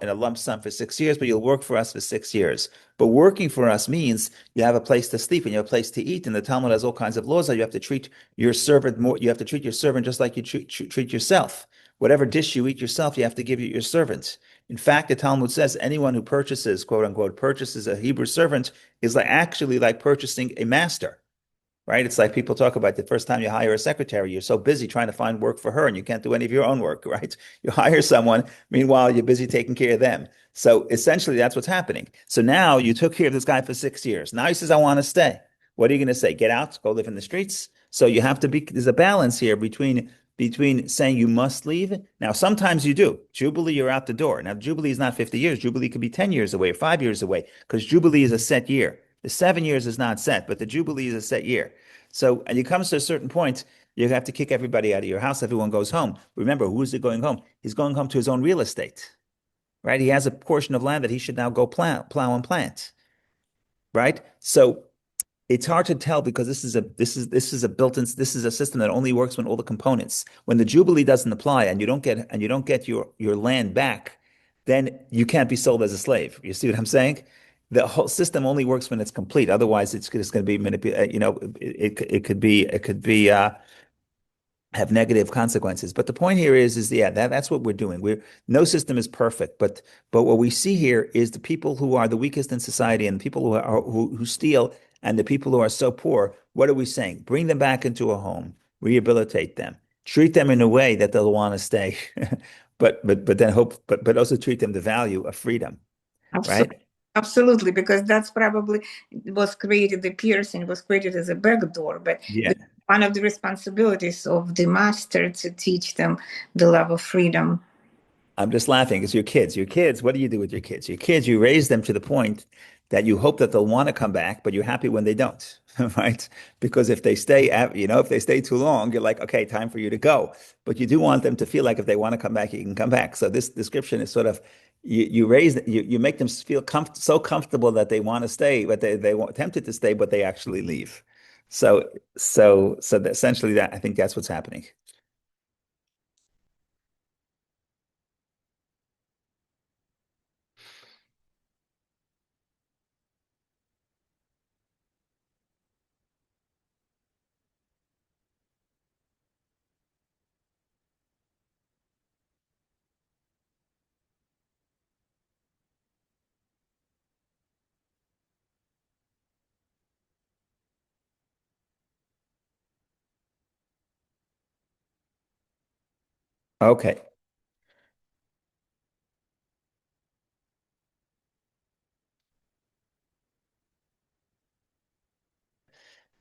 in a lump sum for 6 years, but you'll work for us for 6 years. But working for us means you have a place to sleep and you have a place to eat. And the Talmud has all kinds of laws that you have to treat your servant more, you have to treat your servant just like you treat yourself. Whatever dish you eat yourself, you have to give your servant. In fact, the Talmud says anyone who purchases, quote unquote, purchases a Hebrew servant is actually like purchasing a master, right? It's like people talk about the first time you hire a secretary, you're so busy trying to find work for her and you can't do any of your own work, right? You hire someone, meanwhile, you're busy taking care of them. So essentially, that's what's happening. So now you took care of this guy for 6 years. Now he says, I want to stay. What are you going to say? Get out, go live in the streets? So you have to be, there's a balance here between saying you must leave. Now, sometimes you do. Jubilee, you're out the door. Now, Jubilee is not 50 years. Jubilee could be 10 years away or 5 years away because Jubilee is a set year. The 7 years is not set, but the Jubilee is a set year. So, and it comes to a certain point, you have to kick everybody out of your house. Everyone goes home. Remember, who's it going home? He's going home to his own real estate, right? He has a portion of land that he should now go plow and plant, right? So it's hard to tell because this is a system that only works when all the components. When the Jubilee doesn't apply and you don't get your land back, then you can't be sold as a slave. You see what I'm saying? The whole system only works when it's complete. Otherwise, it's just going to be manipulated. It could be have negative consequences. But the point here is yeah, that's what we're doing. No system is perfect, but what we see here is the people who are the weakest in society and the people who steal and the people who are so poor. What are we saying? Bring them back into a home, rehabilitate them, treat them in a way that they'll want to stay, but also treat them the value of freedom, right? Absolutely. Absolutely, because that's probably was created, the piercing was created as a backdoor, but Yeah. one of the responsibilities of the master to teach them the love of freedom. I'm just laughing. It's your kids. Your kids, what do you do with your kids? Your kids, you raise them to the point that you hope that they'll want to come back, but you're happy when they don't, right? Because if they stay, if they stay too long, you're like, okay, time for you to go. But you do want them to feel like if they want to come back, you can come back. So this description is sort of you make them feel so comfortable that they want to stay, but they want tempted to stay, but they actually leave. So essentially that I think that's what's happening. Okay.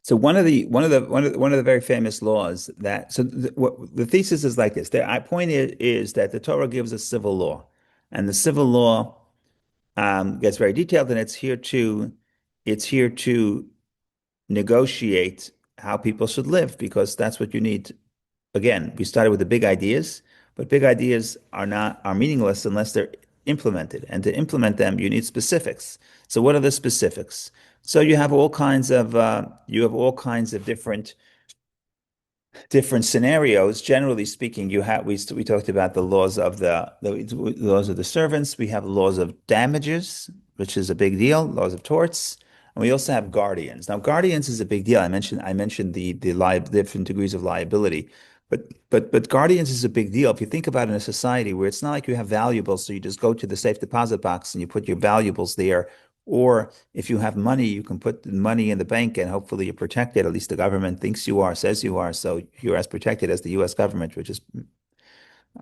So one of the very famous laws that what the thesis is like this. The point is that the Torah gives a civil law, and the civil law gets very detailed, and it's here to negotiate how people should live because that's what you need. Again, we started with the big ideas, but big ideas are meaningless unless they're implemented. And to implement them, you need specifics. So what are the specifics? So you have all kinds of different scenarios. Generally speaking, we talked about the laws of the laws of the servants. We have laws of damages, which is a big deal, laws of torts, and we also have guardians. Now, guardians is a big deal. I mentioned the different degrees of liability. But guardians is a big deal. If you think about it in a society where it's not like you have valuables, so you just go to the safe deposit box and you put your valuables there, or if you have money, you can put the money in the bank and hopefully you're protected. At least the government thinks you are, says you are, so you're as protected as the U.S. government, which is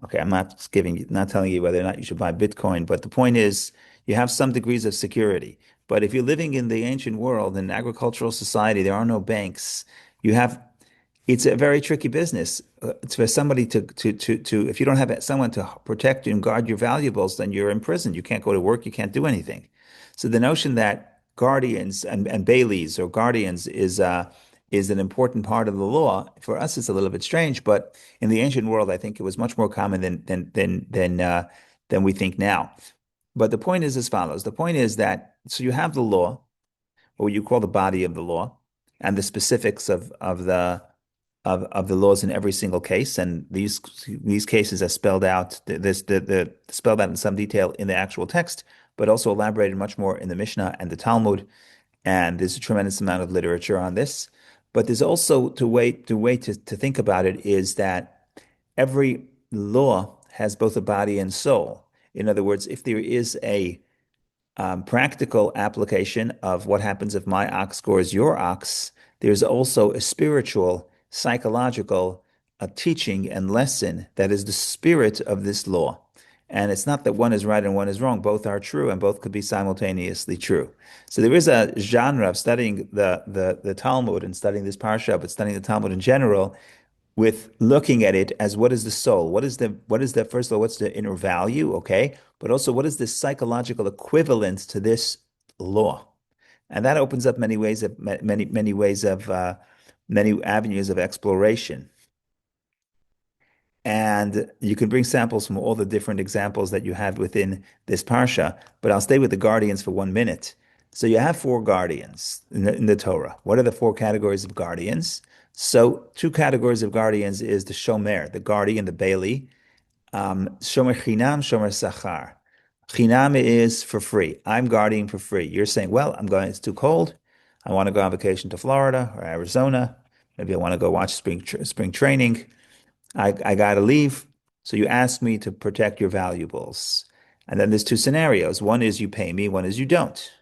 okay. I'm not not telling you whether or not you should buy Bitcoin, but the point is you have some degrees of security. But if you're living in the ancient world, in agricultural society, there are no banks. You have it's a very tricky business. It's for somebody to if you don't have someone to protect you and guard your valuables, then you're in prison. You can't go to work. You can't do anything. So the notion that guardians and baileys or guardians is an important part of the law for us is a little bit strange, but in the ancient world, I think it was much more common than we think now. But the point is as follows. The point is that so you have the law, or what you call the body of the law, and the specifics of the laws in every single case, and these cases are spelled out spelled out in some detail in the actual text, but also elaborated much more in the Mishnah and the Talmud. And there's a tremendous amount of literature on this. But there's also to think about it is that every law has both a body and soul. In other words, if there is a practical application of what happens if my ox scores your ox, there's also a spiritual, psychological teaching and lesson that is the spirit of this law. And it's not that one is right and one is wrong. Both are true and both could be simultaneously true. So there is a genre of studying the Talmud and studying this parsha, but studying the Talmud in general with looking at it as what is the soul? What is the first of all, what's the inner value? Okay. But also what is the psychological equivalent to this law? And that opens up many avenues of exploration. And you can bring samples from all the different examples that you have within this parsha, but I'll stay with the guardians for 1 minute. So you have four guardians in the Torah. What are the four categories of guardians? So two categories of guardians is the shomer, the guardian, the bailey. Shomer chinam, shomer sachar. Chinam is for free. I'm guarding for free. You're saying, well, it's too cold. I want to go on vacation to Florida or Arizona. Maybe I want to go watch spring training. I got to leave. So you ask me to protect your valuables. And then there's two scenarios. One is you pay me, one is you don't.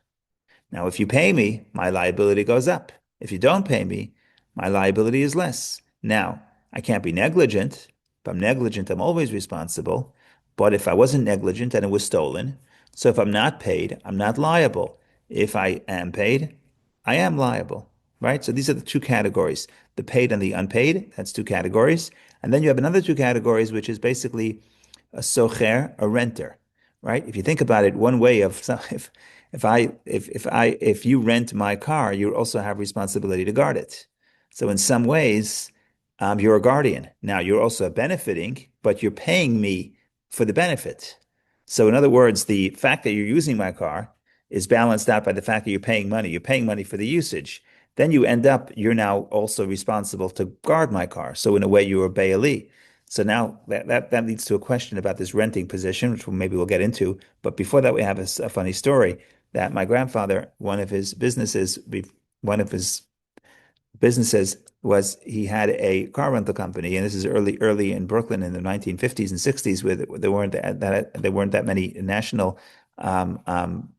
Now, if you pay me, my liability goes up. If you don't pay me, my liability is less. Now, I can't be negligent. If I'm negligent, I'm always responsible. But if I wasn't negligent and it was stolen, so if I'm not paid, I'm not liable. If I am paid, I am liable, right? So these are the two categories, the paid and the unpaid. That's two categories. And then you have another two categories, which is basically a socher, a renter, right? If you think about it, one way of if you rent my car, you also have responsibility to guard it. So in some ways, you're a guardian. Now you're also benefiting, but you're paying me for the benefit. So in other words, the fact that you're using my car is balanced out by the fact that you're paying money. You're paying money for the usage. Then you're now also responsible to guard my car. So in a way, you're a bailee. So now that leads to a question about this renting position, which maybe we'll get into. But before that, we have a funny story that my grandfather, one of his businesses was he had a car rental company, and this is early in Brooklyn in the 1950s and 60s, where there weren't that many national um, um,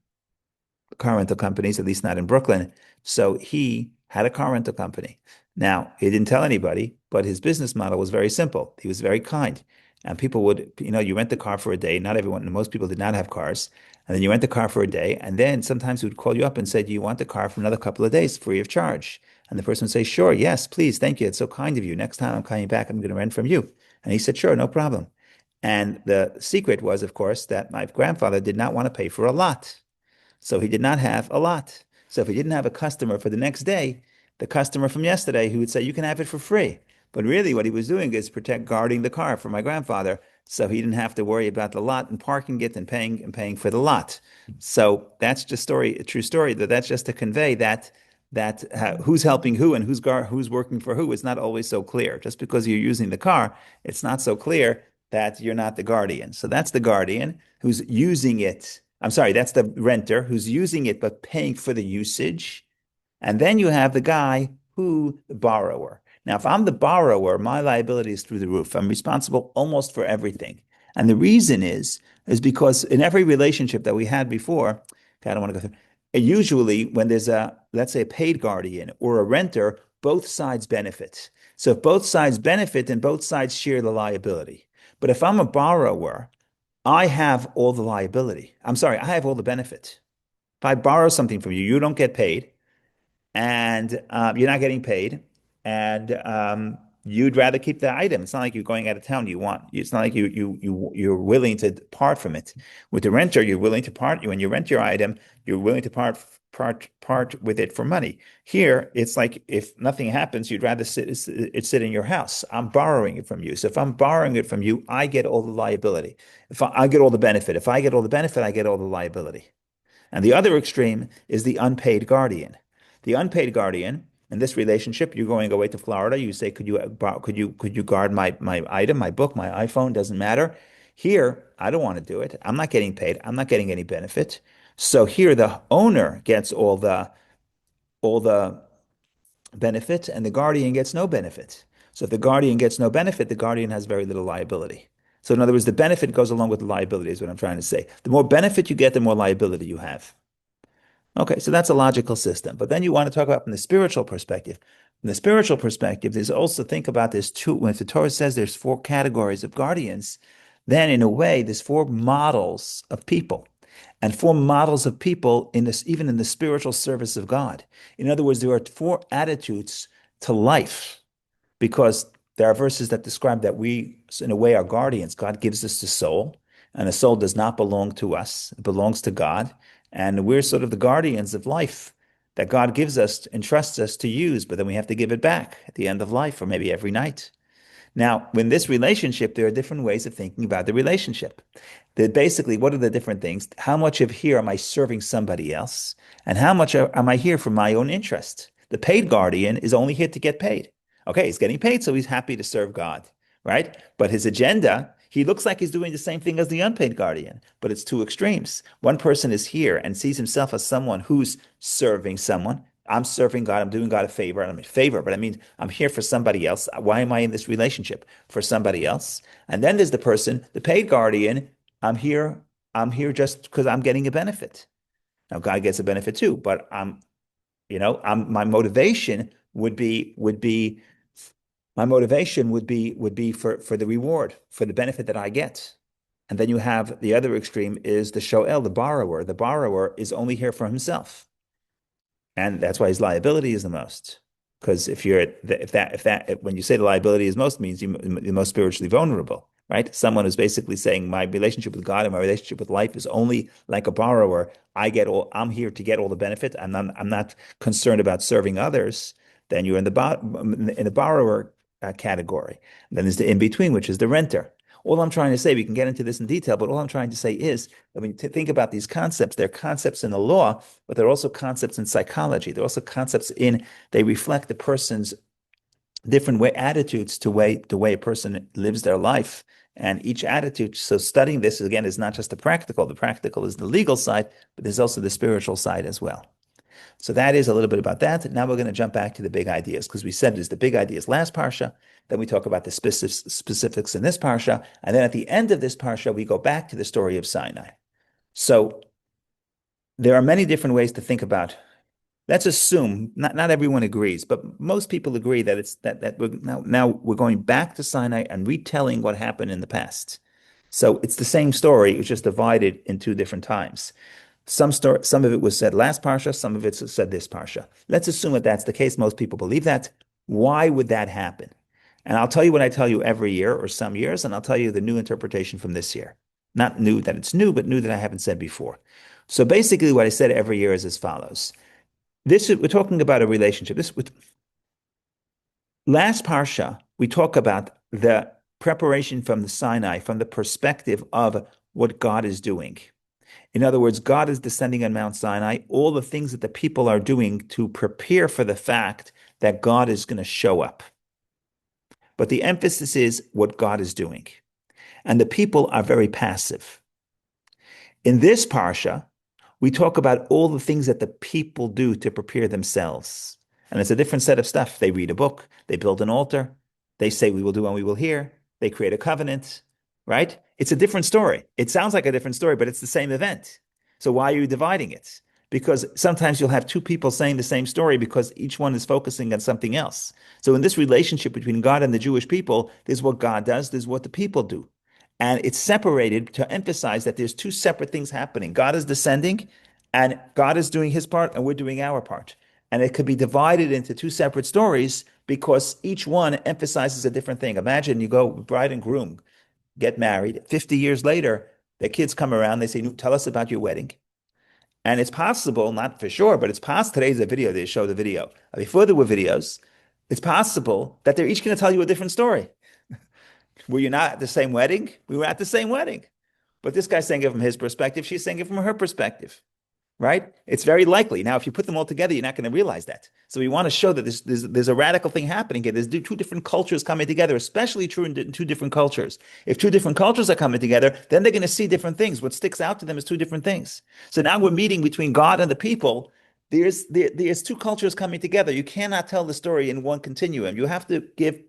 car rental companies, at least not in Brooklyn. So he had a car rental company. Now, he didn't tell anybody, but his business model was very simple. He was very kind. And people would, you rent the car for a day. Not everyone, most people did not have cars. And then you rent the car for a day. And then sometimes he would call you up and say, do you want the car for another couple of days free of charge? And the person would say, sure, yes, please, thank you. It's so kind of you. Next time I'm coming back, I'm going to rent from you. And he said, sure, no problem. And the secret was, of course, that my grandfather did not want to pay for a lot. So he did not have a lot. So if he didn't have a customer for the next day, the customer from yesterday who would say, you can have it for free. But really what he was doing is guarding the car for my grandfather. So he didn't have to worry about the lot and parking it and paying for the lot. So that's just a true story. That's just to convey that who's helping who and who's working for who is not always so clear. Just because you're using the car, it's not so clear that you're not the guardian. So that's the guardian who's using it. I'm sorry, that's the renter who's using it but paying for the usage. And then you have the guy the borrower. Now, if I'm the borrower, my liability is through the roof. I'm responsible almost for everything. And the reason is because in every relationship that we had before, okay, I don't want to go through, usually when there's let's say a paid guardian or a renter, both sides benefit. So if both sides benefit, then both sides share the liability. But if I'm a borrower, I have all the liability. I'm sorry, I have all the benefit. If I borrow something from you, you don't get paid and you're not getting paid, and you'd rather keep the item. It's not like you're going out of town. You want. It's not like you're willing to part from it. With the renter, you're willing to part. When you rent your item, you're willing to part with it for money. Here, it's like if nothing happens, you'd rather sit in your house. I'm borrowing it from you. So if I'm borrowing it from you, I get all the liability. If I get all the benefit. If I get all the benefit, I get all the liability. And the other extreme is the unpaid guardian. The unpaid guardian, in this relationship, you're going away to Florida. You say, could you guard my item, my book, my iPhone? Doesn't matter. Here, I don't want to do it. I'm not getting paid. I'm not getting any benefit. So here, the owner gets all the benefit, and the guardian gets no benefit. So if the guardian gets no benefit, the guardian has very little liability. So in other words, the benefit goes along with the liability, is what I'm trying to say. The more benefit you get, the more liability you have. Okay, so that's a logical system. But then you want to talk about from the spiritual perspective. From the spiritual perspective, there's also think about this too. When the Torah says there's four categories of guardians, then in a way, there's four models of people. And four models of people in this, even in the spiritual service of God. In other words, there are four attitudes to life because there are verses that describe that we, in a way, are guardians. God gives us the soul, and the soul does not belong to us, it belongs to God. And we're sort of the guardians of life that God gives us, entrusts us to use, but then we have to give it back at the end of life or maybe every night. Now, in this relationship, there are different ways of thinking about the relationship. That basically, what are the different things? How much of here am I serving somebody else? And how much am I here for my own interest? The paid guardian is only here to get paid. Okay, he's getting paid, so he's happy to serve God, right? But his agenda, he looks like he's doing the same thing as the unpaid guardian, but it's two extremes. One person is here and sees himself as someone who's serving someone. I'm serving God. I'm doing God a favor. I'm a favor, but I mean, I'm here for somebody else. Why am I in this relationship? For somebody else. And then there's the person, the paid guardian. I'm here. I'm here just because I'm getting a benefit. Now God gets a benefit too, but my motivation would be for the reward, for the benefit that I get. And then you have the other extreme is the shoel, the borrower. The borrower is only here for himself. And that's why his liability is the most. Because when you say the liability is most, means you're most spiritually vulnerable, right? Someone who's basically saying my relationship with God and my relationship with life is only like a borrower. I'm here to get all the benefit. I'm not concerned about serving others. Then you're in the borrower category. And then there's the in between, which is the renter. All I'm trying to say, we can get into this in detail, but all I'm trying to say is, I mean, to think about these concepts, they're concepts in the law, but they're also concepts in psychology. They're also concepts they reflect the person's different attitudes to the way a person lives their life. And each attitude, so studying this again is not just the practical is the legal side, but there's also the spiritual side as well. So that is a little bit about that. Now we're going to jump back to the big ideas because we said there's the big ideas last parsha. Then we talk about the specifics in this parsha. And then at the end of this parsha, we go back to the story of Sinai. So there are many different ways to think about. Let's assume not everyone agrees, but most people agree that it's that we're now we're going back to Sinai and retelling what happened in the past. So it's the same story, it's just divided in two different times. Some of it was said last parsha, some of it said this parsha. Let's assume that that's the case. Most people believe that. Why would that happen? And I'll tell you what I tell you every year or some years, and I'll tell you the new interpretation from this year. Not new that it's new, but new that I haven't said before. So basically, what I said every year is as follows. We're talking about a relationship. This with last parsha, we talk about the preparation from the Sinai, from the perspective of what God is doing. In other words, God is descending on Mount Sinai, all the things that the people are doing to prepare for the fact that God is going to show up. But the emphasis is what God is doing. And the people are very passive. In this parsha, we talk about all the things that the people do to prepare themselves. And it's a different set of stuff. They read a book, they build an altar, they say we will do and we will hear, they create a covenant, right? It's a different story. It sounds like a different story, but it's the same event. So why are you dividing it? Because sometimes you'll have two people saying the same story because each one is focusing on something else. So in this relationship between God and the Jewish people, there's what God does, there's what the people do. And it's separated to emphasize that there's two separate things happening. God is descending and God is doing his part and we're doing our part. And it could be divided into two separate stories because each one emphasizes a different thing. Imagine you go bride and groom, get married. 50 years later, the kids come around, they say, tell us about your wedding. And it's possible, not for sure, but it's possible. Today's a video, they show the video. Before there were videos, it's possible that they're each going to tell you a different story. Were you not at the same wedding? We were at the same wedding. But this guy's saying it from his perspective, she's saying it from her perspective, right? It's very likely. Now, if you put them all together, you're not going to realize that. So we want to show that there's a radical thing happening here. There's two different cultures coming together, especially true in two different cultures. If two different cultures are coming together, then they're going to see different things. What sticks out to them is two different things. So now we're meeting between God and the people. There's two cultures coming together. You cannot tell the story in one continuum. You have to give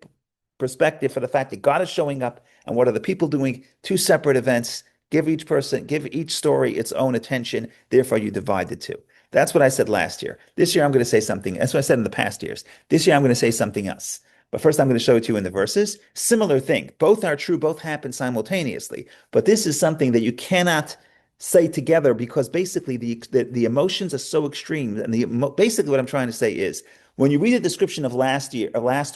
perspective for the fact that God is showing up and what are the people doing, two separate events. Give each story its own attention. Therefore, you divide the two. That's what I said last year. This year, I'm going to say something. That's what I said in the past years. This year, I'm going to say something else. But first, I'm going to show it to you in the verses. Similar thing. Both are true. Both happen simultaneously. But this is something that you cannot say together because basically the emotions are so extreme. And basically what I'm trying to say is when you read the description of last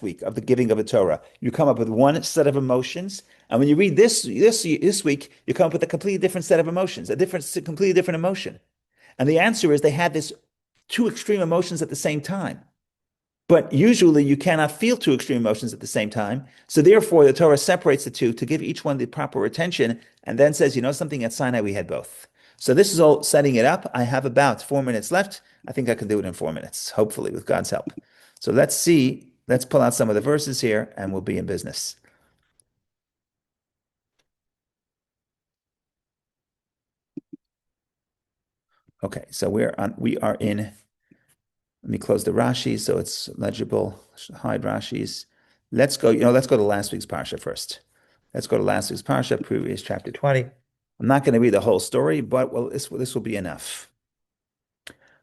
week of the giving of a Torah, you come up with one set of emotions. And when you read this week, you come up with a completely different set of emotions, completely different emotion. And the answer is they had this two extreme emotions at the same time. But usually you cannot feel two extreme emotions at the same time. So therefore, the Torah separates the two to give each one the proper attention and then says, you know something, at Sinai we had both. So this is all setting it up. I have about 4 minutes left. I think I can do it in 4 minutes, hopefully, with God's help. So let's see. Let's pull out some of the verses here and we'll be in business. Okay, so we are in, let me close the Rashi so it's legible. Hide Rashi's. Let's go to last week's Parsha first. Let's go to last week's Parsha, previous chapter 20. I'm not going to read the whole story, but this will be enough.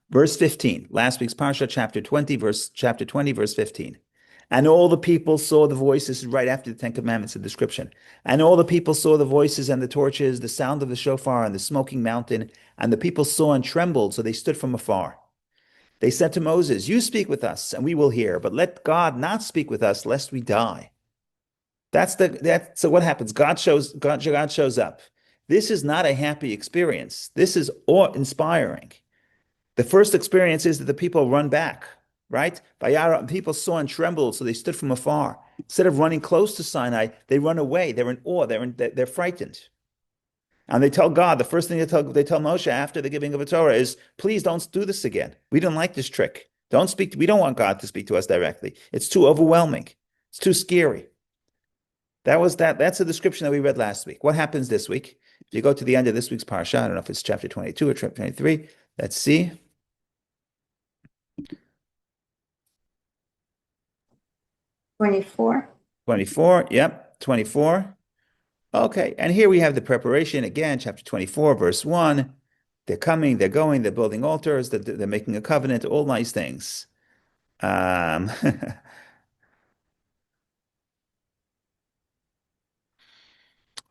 Verse 15, last week's Parsha, chapter 20, verse 15. And all the people saw the voices right after the Ten Commandments, a description. And all the people saw the voices and the torches, the sound of the shofar and the smoking mountain. And the people saw and trembled, so they stood from afar. They said to Moses, you speak with us, and we will hear, but let God not speak with us, lest we die. So what happens? God shows up. This is not a happy experience. This is awe-inspiring. The first experience is that the people run back, right? People saw and trembled, so they stood from afar. Instead of running close to Sinai, they run away. They're in awe. They're frightened. And they tell God, the first thing they tell Moshe after the giving of a Torah is, please don't do this again. We don't like this trick. We don't want God to speak to us directly. It's too overwhelming. It's too scary. That's the description that we read last week. What happens this week? If you go to the end of this week's parsha, I don't know if it's chapter 22 or chapter 23. Let's see. 24. 24. Yep. 24. Okay. And here we have the preparation again, chapter 24, verse 1. They're coming, they're going, they're building altars, they're making a covenant, all nice things.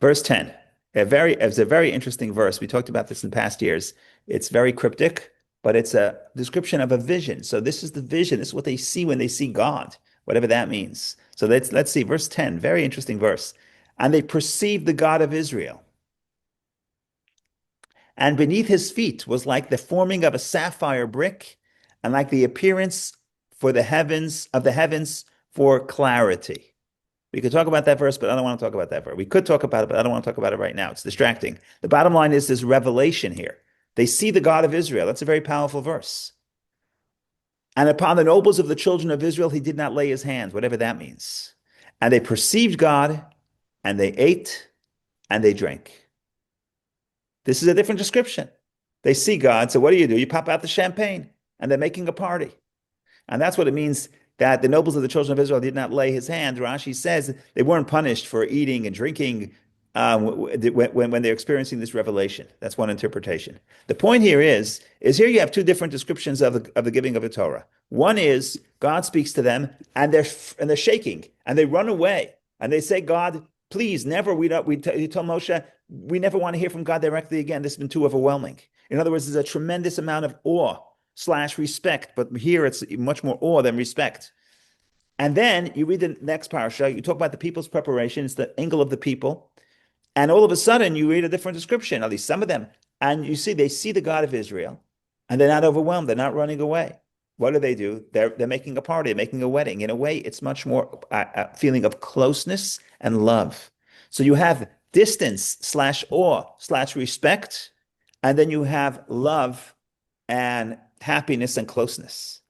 Verse 10. It's a very interesting verse. We talked about this in past years. It's very cryptic, but it's a description of a vision. So this is the vision. This is what they see when they see God, whatever that means. So let's see verse 10. Very interesting verse. And they perceived the God of Israel. And beneath his feet was like the forming of a sapphire brick, and like the appearance for the heavens for clarity. We could talk about that verse, but I don't want to talk about that verse. We could talk about it, but I don't want to talk about it right now. It's distracting. The bottom line is this revelation here. They see the God of Israel. That's a very powerful verse. And upon the nobles of the children of Israel, he did not lay his hands, whatever that means. And they perceived God, and they ate, and they drank. This is a different description. They see God, so what do? You pop out the champagne, and they're making a party. And that's what it means that the nobles of the children of Israel did not lay his hand. Rashi says they weren't punished for eating and drinking when they're experiencing this revelation. That's one interpretation. The point here is here you have two different descriptions of the giving of the Torah. One is God speaks to them and they're shaking and they run away and they say, God, please, never. You tell Moshe, we never want to hear from God directly again. This has been too overwhelming. In other words, there's a tremendous amount of awe / respect, but here it's much more awe than respect. And then you read the next parasha, you talk about the people's preparation, it's the angle of the people, and all of a sudden you read a different description, at least some of them, and you see they see the God of Israel, and they're not overwhelmed, they're not running away. What do? They're making a party, they're making a wedding. In a way, it's much more a feeling of closeness and love. So you have distance / awe / respect, and then you have love and happiness and closeness.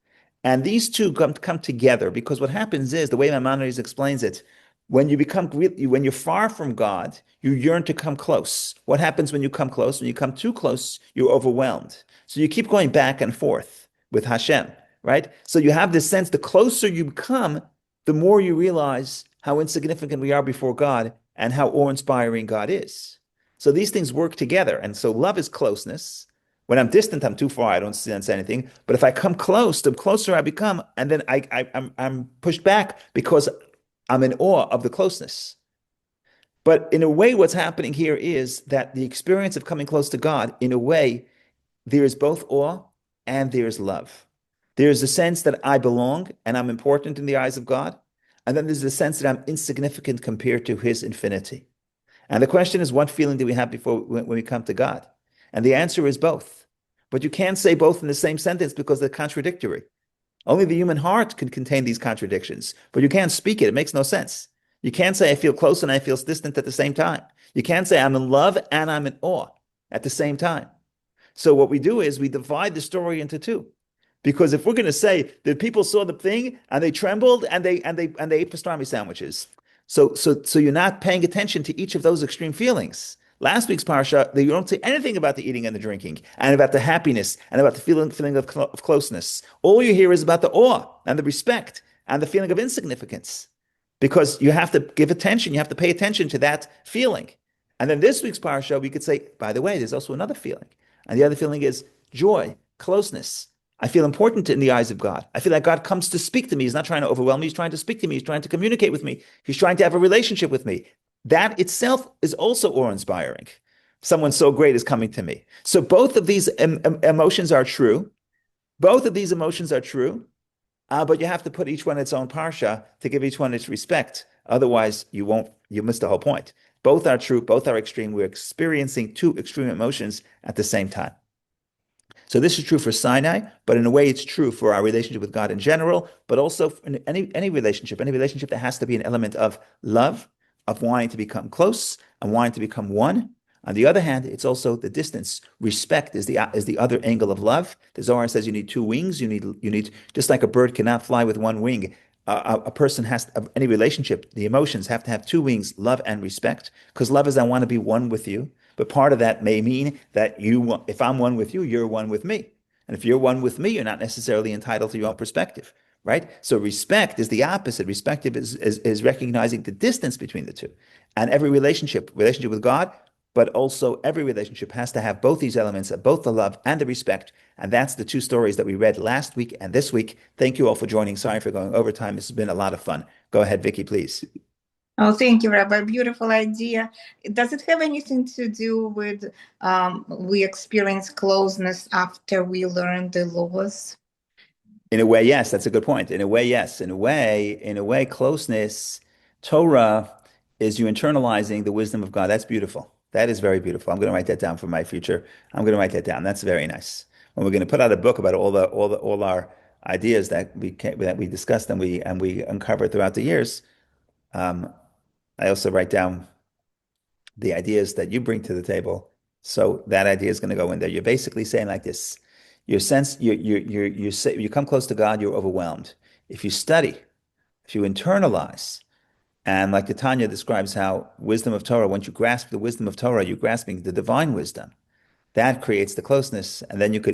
And these two come together because what happens is the way Maimonides explains it, when you're far from God, you yearn to come close. What happens when you come close? When you come too close, you're overwhelmed. So you keep going back and forth with Hashem, right? So you have this sense, the closer you come, the more you realize how insignificant we are before God and how awe-inspiring God is. So these things work together. And so love is closeness. When I'm distant, I'm too far. I don't sense anything. But if I come close, the closer I become, and then I'm pushed back because I'm in awe of the closeness. But in a way, what's happening here is that the experience of coming close to God, in a way, there is both awe and there's love. There's a sense that I belong and I'm important in the eyes of God. And then there's a sense that I'm insignificant compared to his infinity. And the question is, what feeling do we have before when we come to God? And the answer is both. But you can't say both in the same sentence because they're contradictory. Only the human heart can contain these contradictions, but you can't speak it. It makes no sense. You can't say I feel close and I feel distant at the same time. You can't say I'm in love and I'm in awe at the same time. So what we do is we divide the story into two. Because if we're going to say that people saw the thing and they trembled and they ate pastrami sandwiches, so you're not paying attention to each of those extreme feelings. Last week's parsha, you don't say anything about the eating and the drinking, and about the happiness, and about the feeling of closeness. All you hear is about the awe and the respect and the feeling of insignificance, because you have to give attention, you have to pay attention to that feeling. And then this week's parsha, we could say, by the way, there's also another feeling, and the other feeling is joy, closeness. I feel important in the eyes of God. I feel like God comes to speak to me. He's not trying to overwhelm me. He's trying to speak to me. He's trying to communicate with me. He's trying to have a relationship with me. That itself is also awe-inspiring. Someone so great is coming to me. So both of these emotions are true. Both of these emotions are true, but you have to put each one in its own parsha to give each one its respect. Otherwise, you miss the whole point. Both are true. Both are extreme. We're experiencing two extreme emotions at the same time. So this is true for Sinai, but in a way it's true for our relationship with God in general, but also in any relationship that has to be an element of love, of wanting to become close and wanting to become one. On the other hand, it's also the distance. Respect is the other angle of love. The Zohar says you need two wings. You need just like a bird cannot fly with one wing. A person has any relationship. The emotions have to have two wings: love and respect. Because love is I want to be one with you. But part of that may mean that if I'm one with you, you're one with me. And if you're one with me, you're not necessarily entitled to your own perspective, right? So respect is the opposite. Respect is recognizing the distance between the two. And every relationship with God, but also every relationship has to have both these elements, both the love and the respect. And that's the two stories that we read last week and this week. Thank you all for joining. Sorry for going over time. This has been a lot of fun. Go ahead, Vicky, please. Oh, thank you, Rabbi. Beautiful idea. Does it have anything to do with we experience closeness after we learn the laws? In a way, yes, that's a good point. In a way, yes. In a way, closeness, Torah is you internalizing the wisdom of God. That's beautiful. That is very beautiful. I'm going to write that down for my future. I'm going to write that down. That's very nice. When we're going to put out a book about all our ideas that we discussed and we uncovered throughout the years, I also write down the ideas that you bring to the table. So that idea is going to go in there. You're basically saying like this: your sense, you come close to God, you're overwhelmed. If you study, if you internalize, and like the Tanya describes how wisdom of Torah, once you grasp the wisdom of Torah, you're grasping the divine wisdom. That creates the closeness, and then you could